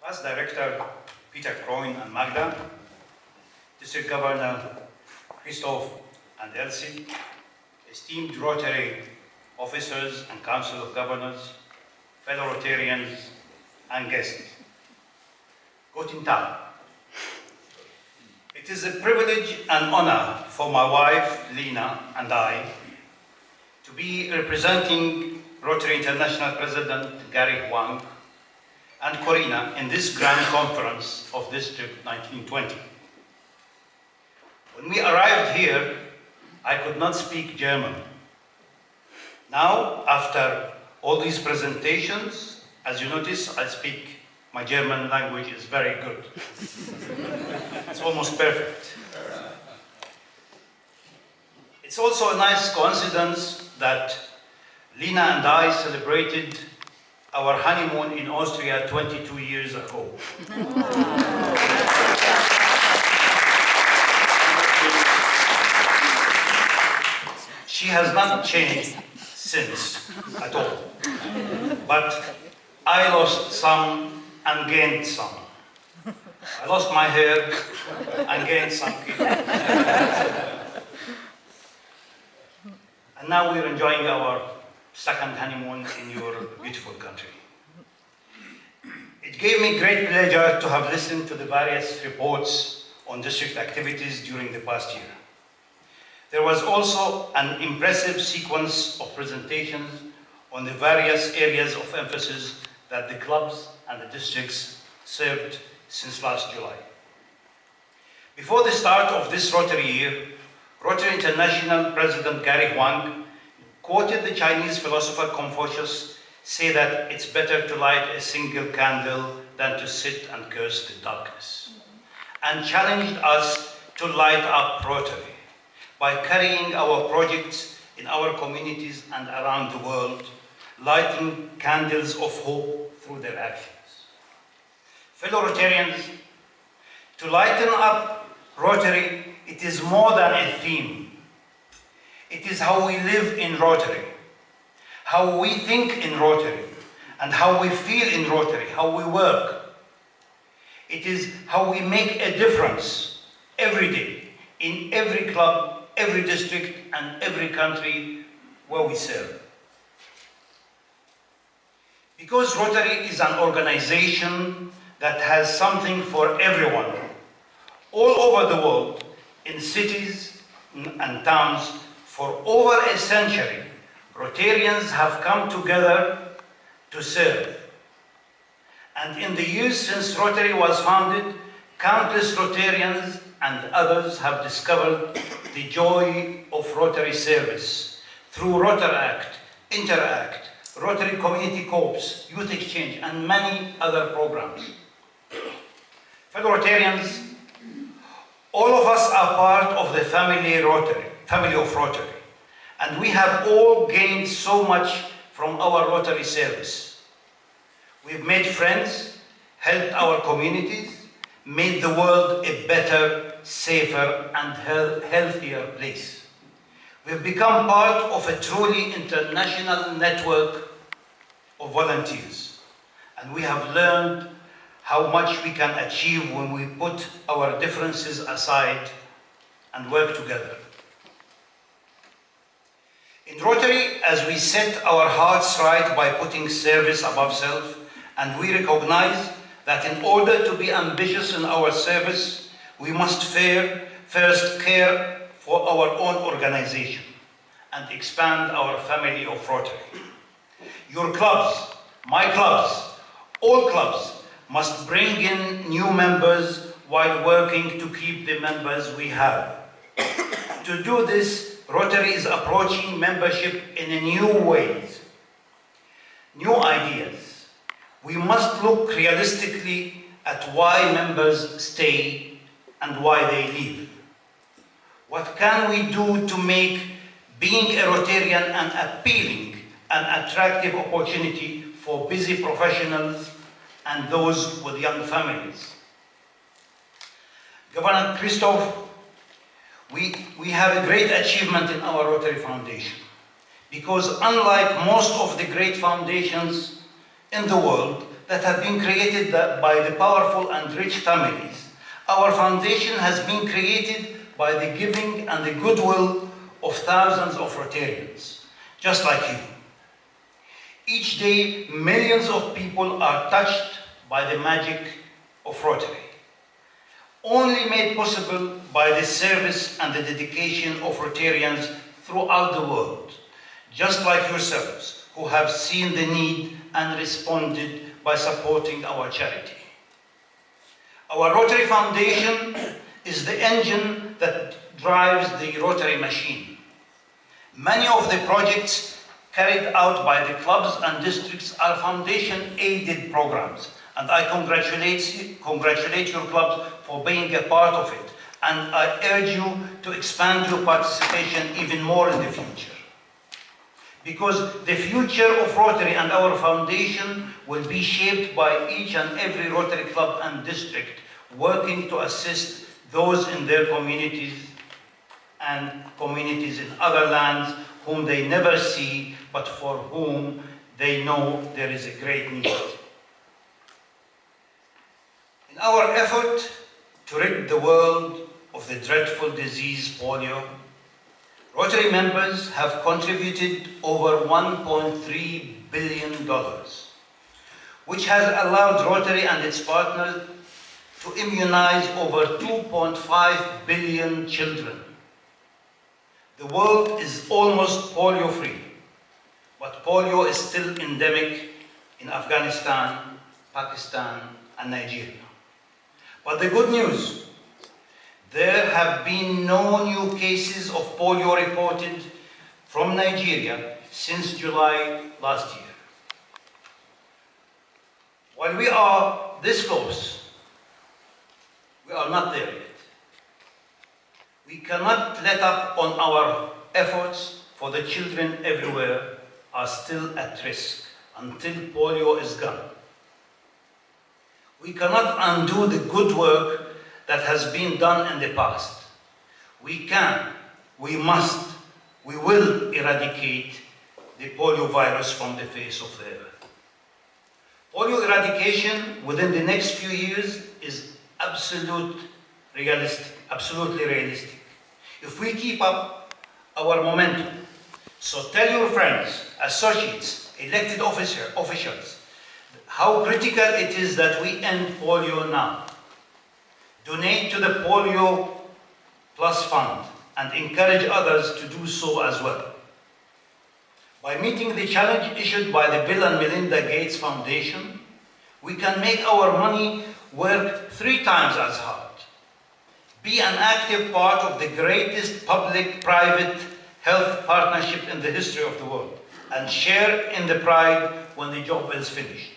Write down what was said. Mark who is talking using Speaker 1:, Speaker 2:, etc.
Speaker 1: As Director Peter Krön and Magda, District Governor Christoph and Ilse, esteemed Rotary officers and Council of Governors, fellow Rotarians and guests, Guten Tag. It is a privilege and honor for my wife, Lena, and I to be representing Rotary International President Gary Wang and Corina in this grand conference of District 1920. When we arrived here, I could not speak German. Now, after all these presentations, as you notice, my German language is very good. It's almost perfect. It's also a nice coincidence that Lena and I celebrated our honeymoon in Austria 22 years ago. She has not changed since at all. But I lost some and gained some. I lost my hair and gained some kilos. And now we're enjoying our second honeymoon in your beautiful country. It gave me great pleasure to have listened to the various reports on district activities during the past year. There was also an impressive sequence of presentations on the various areas of emphasis that the clubs and the districts served since last July. Before the start of this Rotary year, Rotary International President Gary Wang quoted the Chinese philosopher Confucius say that it's better to light a single candle than to sit and curse the darkness, and challenged us to light up Rotary by carrying our projects in our communities and around the world, lighting candles of hope through their actions. Fellow Rotarians, to lighten up Rotary, it is more than a theme. It is how we live in Rotary, how we think in Rotary, and how we feel in Rotary, how we work. It is how we make a difference every day in every club, every district, and every country where we serve. Because Rotary is an organization that has something for everyone, all over the world, in cities and towns, for over a century, Rotarians have come together to serve. And in the years since Rotary was founded, countless Rotarians and others have discovered the joy of Rotary service through Rotaract, Interact, Rotary Community Corps, Youth Exchange, and many other programs. Fellow Rotarians, all of us are part of the family of Rotary, and we have all gained so much from our Rotary service. We've made friends, helped our communities, made the world a better, safer, and healthier place. We've become part of a truly international network of volunteers, and we have learned how much we can achieve when we put our differences aside and work together. In Rotary, as we set our hearts right by putting service above self, and we recognize that in order to be ambitious in our service, we must first care for our own organization and expand our family of Rotary. Your clubs, my clubs, all clubs must bring in new members while working to keep the members we have. To do this, Rotary is approaching membership in a new ways, new ideas. We must look realistically at why members stay and why they leave. What can we do to make being a Rotarian an appealing and attractive opportunity for busy professionals and those with young families? Governor Christoph, we have a great achievement in our Rotary Foundation, because unlike most of the great foundations in the world, that have been created by the powerful and rich families, our foundation has been created by the giving and the goodwill of thousands of Rotarians, just like you. Each day, millions of people are touched by the magic of Rotary, only made possible by the service and the dedication of Rotarians throughout the world, just like yourselves, who have seen the need and responded by supporting our charity. Our Rotary Foundation is the engine that drives the Rotary machine. Many of the projects carried out by the clubs and districts are foundation-aided programs, and I congratulate your clubs for being a part of it, and I urge you to expand your participation even more in the future. Because the future of Rotary and our foundation will be shaped by each and every Rotary club and district working to assist those in their communities and communities in other lands whom they never see, but for whom they know there is a great need. In our effort to rid the world of the dreadful disease polio, Rotary members have contributed over $1.3 billion, which has allowed Rotary and its partners to immunize over 2.5 billion children. The world is almost polio-free, but polio is still endemic in Afghanistan, Pakistan, and Nigeria. But the good news, there have been no new cases of polio reported from Nigeria since July last year. While we are this close, we are not there yet. We cannot let up on our efforts, for the children everywhere are still at risk until polio is gone. We cannot undo the good work that has been done in the past. We can, we must, we will eradicate the polio virus from the face of the earth. Polio eradication within the next few years is absolutely realistic. If we keep up our momentum. So tell your friends, associates, elected officials, how critical it is that we end polio now. Donate to the Polio Plus Fund and encourage others to do so as well. By meeting the challenge issued by the Bill and Melinda Gates Foundation, we can make our money work 3 times as hard. Be an active part of the greatest public-private health partnership in the history of the world, and share in the pride when the job is finished.